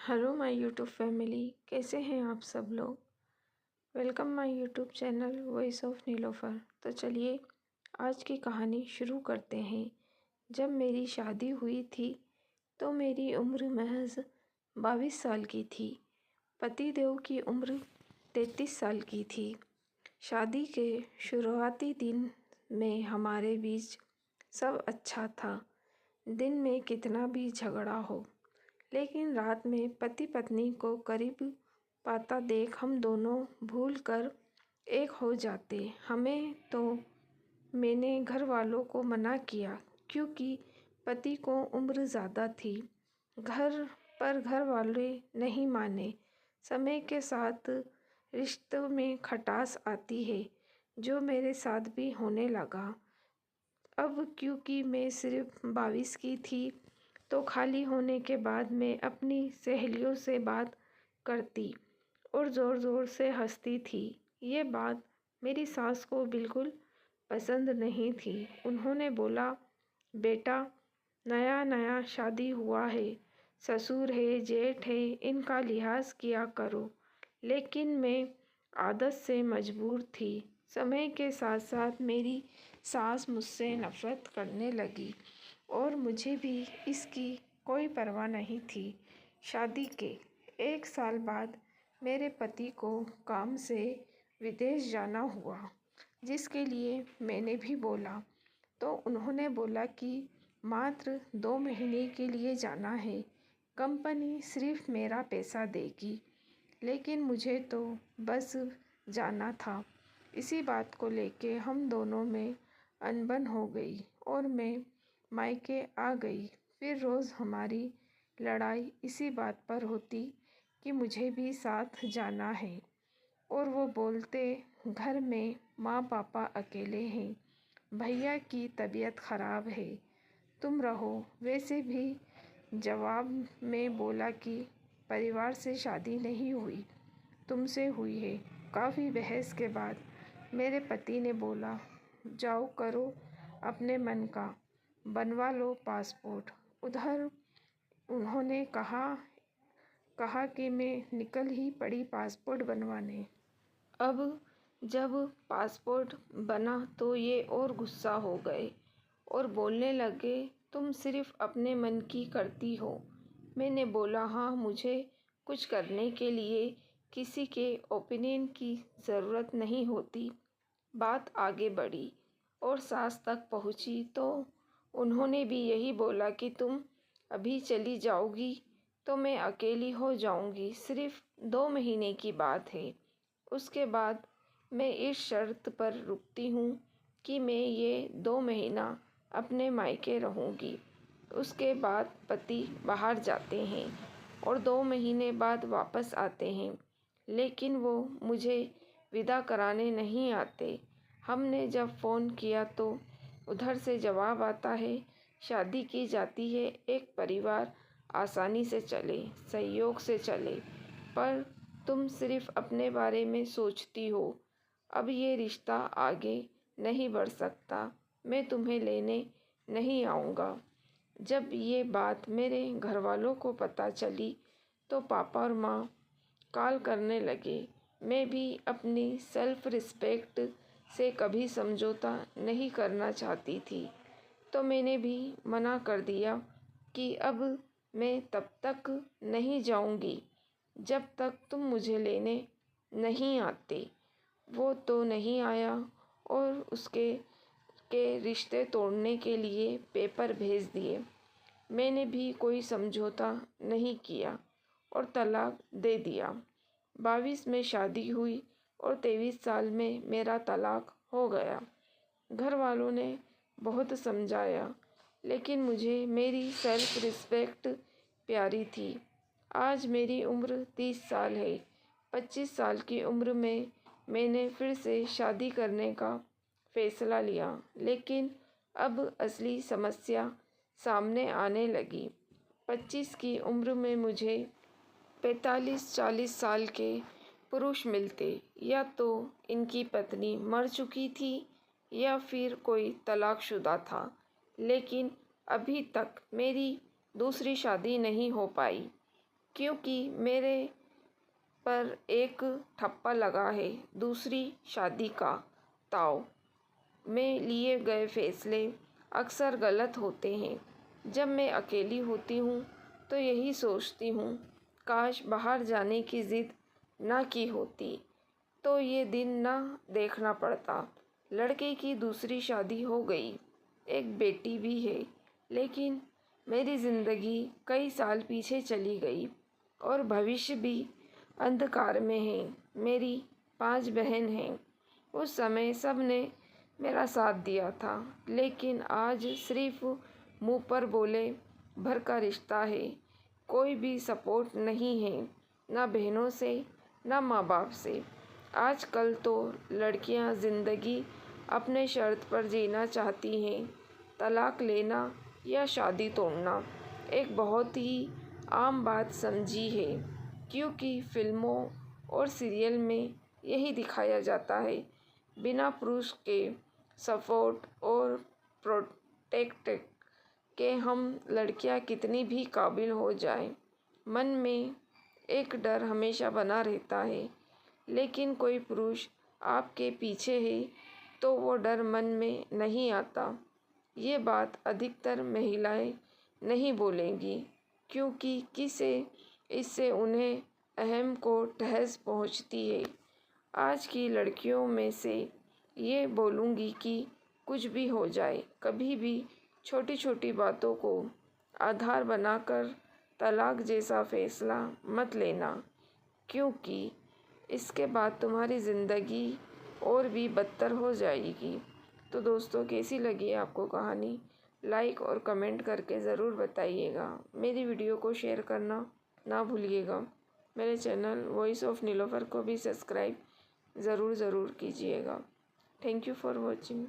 Hello my YouTube family, कैसे हैं आप सब लोग। Welcome my YouTube channel voice of Nilofer. तो चलिए आज की कहानी शुरू करते हैं। जब मेरी शादी हुई थी तो मेरी उम्र महज 22 साल की थी। पतिदेव की उम्र 33 साल की थी। शादी के शुरुआती दिन में हमारे बीच सब अच्छा था। दिन में कितना भी झगड़ा हो, लेकिन रात में पति पत्नी को करीब पाता देख हम दोनों भूल कर एक हो जाते। हमें तो मैंने घर वालों को मना किया क्योंकि पति को उम्र ज़्यादा थी। घर वाले नहीं माने। समय के साथ रिश्तों में खटास आती है, जो मेरे साथ भी होने लगा। अब क्योंकि मैं सिर्फ 22 की थी तो खाली होने के बाद मैं अपनी सहेलियों से बात करती और ज़ोर ज़ोर से हंसती थी। ये बात मेरी सास को बिल्कुल पसंद नहीं थी। उन्होंने बोला, बेटा नया नया शादी हुआ है, ससुर है जेठ है, इनका लिहाज किया करो। लेकिन मैं आदत से मजबूर थी। समय के साथ साथ मेरी सास मुझसे नफ़रत करने लगी और मुझे भी इसकी कोई परवाह नहीं थी। शादी के 1 साल बाद मेरे पति को काम से विदेश जाना हुआ, जिसके लिए मैंने भी बोला तो उन्होंने बोला कि मात्र 2 महीने के लिए जाना है, कंपनी सिर्फ मेरा पैसा देगी। लेकिन मुझे तो बस जाना था। इसी बात को लेके हम दोनों में अनबन हो गई और मैं मायके आ गई। फिर रोज़ हमारी लड़ाई इसी बात पर होती कि मुझे भी साथ जाना है और वो बोलते घर में माँ पापा अकेले हैं, भैया की तबीयत ख़राब है, तुम रहो। वैसे भी जवाब में बोला कि परिवार से शादी नहीं हुई, तुमसे हुई है। काफ़ी बहस के बाद मेरे पति ने बोला, जाओ करो अपने मन का, बनवा लो पासपोर्ट। उधर उन्होंने कहा कि मैं निकल ही पड़ी पासपोर्ट बनवाने। अब जब पासपोर्ट बना तो ये और गुस्सा हो गए और बोलने लगे, तुम सिर्फ अपने मन की करती हो। मैंने बोला, हाँ, मुझे कुछ करने के लिए किसी के ओपिनियन की ज़रूरत नहीं होती। बात आगे बढ़ी और सास तक पहुंची तो उन्होंने भी यही बोला कि तुम अभी चली जाओगी तो मैं अकेली हो जाऊंगी। सिर्फ 2 महीने की बात है। उसके बाद मैं इस शर्त पर रुकती हूँ कि मैं ये 2 महीना अपने मायके रहूँगी। उसके बाद पति बाहर जाते हैं और 2 महीने बाद वापस आते हैं, लेकिन वो मुझे विदा कराने नहीं आते। हमने जब फ़ोन किया तो उधर से जवाब आता है, शादी की जाती है, एक परिवार आसानी से चले, सहयोग से चले, पर तुम सिर्फ अपने बारे में सोचती हो। अब ये रिश्ता आगे नहीं बढ़ सकता, मैं तुम्हें लेने नहीं आऊँगा। जब ये बात मेरे घर वालों को पता चली तो पापा और माँ कॉल करने लगे। मैं भी अपनी सेल्फ रिस्पेक्ट से कभी समझौता नहीं करना चाहती थी, तो मैंने भी मना कर दिया कि अब मैं तब तक नहीं जाऊंगी जब तक तुम मुझे लेने नहीं आते। वो तो नहीं आया और उसके रिश्ते तोड़ने के लिए पेपर भेज दिए। मैंने भी कोई समझौता नहीं किया और तलाक दे दिया। 22 में शादी हुई और 23 साल में मेरा तलाक हो गया। घर वालों ने बहुत समझाया, लेकिन मुझे मेरी सेल्फ रिस्पेक्ट प्यारी थी। आज मेरी उम्र 30 साल है। 25 साल की उम्र में मैंने फिर से शादी करने का फ़ैसला लिया, लेकिन अब असली समस्या सामने आने लगी। 25 की उम्र में मुझे 45-40 साल के पुरुष मिलते। या तो इनकी पत्नी मर चुकी थी या फिर कोई तलाकशुदा था, लेकिन अभी तक मेरी दूसरी शादी नहीं हो पाई। क्योंकि मेरे पर एक ठप्पा लगा है दूसरी शादी का ताव में लिए गए फैसले अक्सर गलत होते हैं। जब मैं अकेली होती हूँ तो यही सोचती हूँ, काश बाहर जाने की ज़िद ना की होती तो ये दिन ना देखना पड़ता। लड़के की दूसरी शादी हो गई, एक बेटी भी है, लेकिन मेरी ज़िंदगी कई साल पीछे चली गई और भविष्य भी अंधकार में है। मेरी 5 बहन हैं। उस समय सब ने मेरा साथ दिया था, लेकिन आज सिर्फ मुंह पर बोले भर का रिश्ता है। कोई भी सपोर्ट नहीं है, ना बहनों से ना माँ बाप से। आजकल तो लड़कियां ज़िंदगी अपने शर्त पर जीना चाहती हैं। तलाक लेना या शादी तोड़ना एक बहुत ही आम बात समझी है, क्योंकि फिल्मों और सीरियल में यही दिखाया जाता है। बिना पुरुष के सपोर्ट और प्रोटेक्ट के हम लड़कियां कितनी भी काबिल हो जाएं, मन में एक डर हमेशा बना रहता है। लेकिन कोई पुरुष आपके पीछे है तो वो डर मन में नहीं आता। ये बात अधिकतर महिलाएं नहीं बोलेंगी, क्योंकि इससे उन्हें अहम को ठेस पहुंचती है। आज की लड़कियों में से ये बोलूँगी कि कुछ भी हो जाए, कभी भी छोटी छोटी बातों को आधार बनाकर तलाक जैसा फैसला मत लेना, क्योंकि इसके बाद तुम्हारी ज़िंदगी और भी बदतर हो जाएगी। तो दोस्तों, कैसी लगी आपको कहानी? लाइक और कमेंट करके ज़रूर बताइएगा। मेरी वीडियो को शेयर करना ना भूलिएगा। मेरे चैनल वॉइस ऑफ नीलोफर को भी सब्सक्राइब ज़रूर कीजिएगा। Thank you for watching.